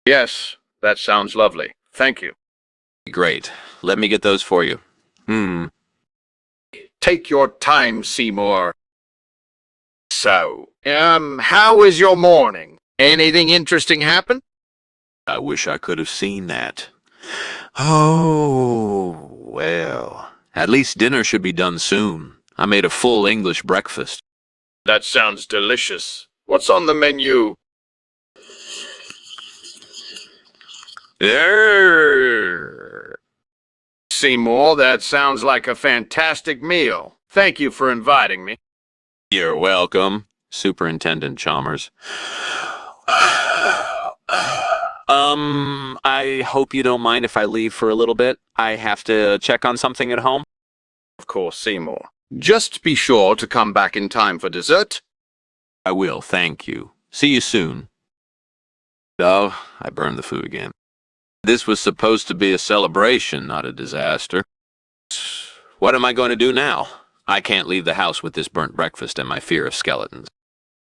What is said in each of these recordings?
Yes, that sounds lovely. Thank you. Great. Let me get those for you. Take your time, Seymour. So, how is your morning? Anything interesting happen? I wish I could have seen that. Oh, well. At least dinner should be done soon. I made a full English breakfast. That sounds delicious. What's on the menu? Seymour, that sounds like a fantastic meal. Thank you for inviting me. You're welcome, Superintendent Chalmers. I hope you don't mind if I leave for a little bit. I have to check on something at home. Of course, Seymour. Just be sure to come back in time for dessert. I will, thank you. See you soon. Oh, I burned the food again. This was supposed to be a celebration, not a disaster. What am I going to do now? I can't leave the house with this burnt breakfast and my fear of skeletons.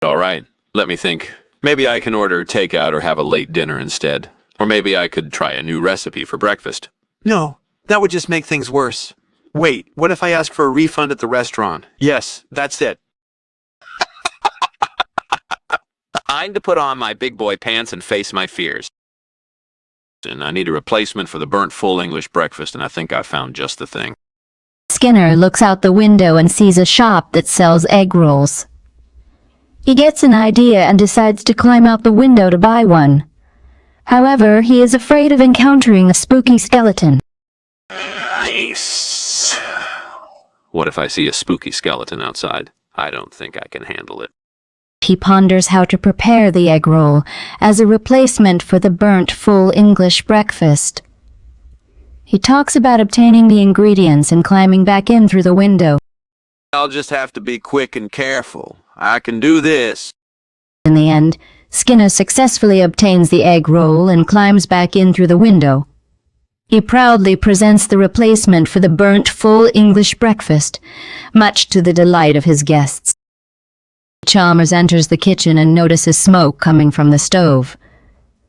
All right, let me think. Maybe I can order takeout or have a late dinner instead. Or maybe I could try a new recipe for breakfast. No, that would just make things worse. Wait, what if I ask for a refund at the restaurant? Yes, that's it. Time to put on my big boy pants and face my fears. And I need a replacement for the burnt full English breakfast, and I think I found just the thing. Skinner looks out the window and sees a shop that sells egg rolls. He gets an idea and decides to climb out the window to buy one. However, he is afraid of encountering a spooky skeleton. Nice. What if I see a spooky skeleton outside? I don't think I can handle it. He ponders how to prepare the egg roll as a replacement for the burnt full English breakfast. He talks about obtaining the ingredients and climbing back in through the window. I'll just have to be quick and careful. I can do this. In the end, Skinner successfully obtains the egg roll and climbs back in through the window. He proudly presents the replacement for the burnt full English breakfast, much to the delight of his guests. Chalmers enters the kitchen and notices smoke coming from the stove.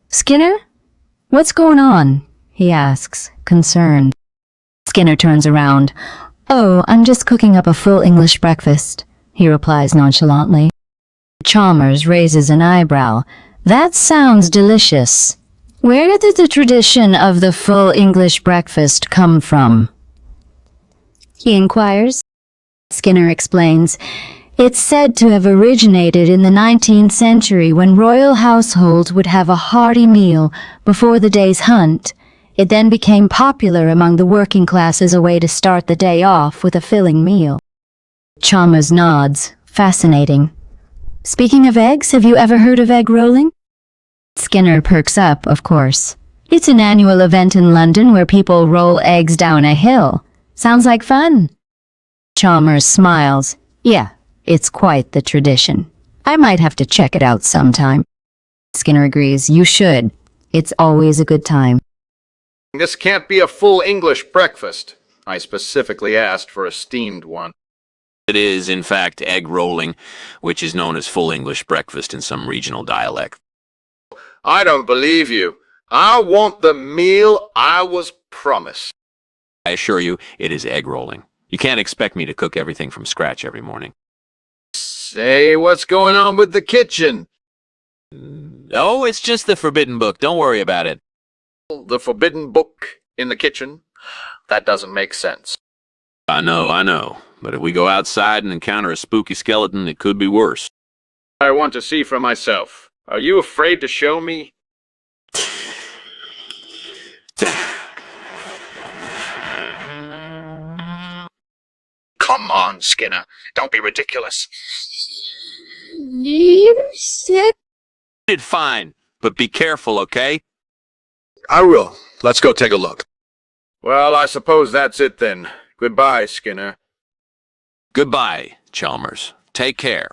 "Skinner? What's going on?" he asks, concerned. Skinner turns around. "Oh, I'm just cooking up a full English breakfast," he replies nonchalantly. Chalmers raises an eyebrow. "That sounds delicious. Where did the tradition of the full English breakfast come from?" he inquires. Skinner explains. It's said to have originated in the 19th century when royal households would have a hearty meal before the day's hunt. It then became popular among the working class as a way to start the day off with a filling meal. Chalmers nods. Fascinating. "Speaking of eggs, have you ever heard of egg rolling?" Skinner perks up, of course. "It's an annual event in London where people roll eggs down a hill. Sounds like fun." Chalmers smiles. "Yeah. It's quite the tradition. I might have to check it out sometime." Skinner agrees. "You should. It's always a good time." This can't be a full English breakfast. I specifically asked for a steamed one. It is, in fact, egg rolling, which is known as full English breakfast in some regional dialect. I don't believe you. I want the meal I was promised. I assure you, it is egg rolling. You can't expect me to cook everything from scratch every morning. Say, what's going on with the kitchen? Oh, it's just the forbidden book. Don't worry about it. The forbidden book in the kitchen? That doesn't make sense. I know. But if we go outside and encounter a spooky skeleton, it could be worse. I want to see for myself. Are you afraid to show me? Come on, Skinner. Don't be ridiculous. You sick? It's fine, but be careful, okay? I will. Let's go take a look. Well, I suppose that's it then. Goodbye, Skinner. Goodbye, Chalmers. Take care.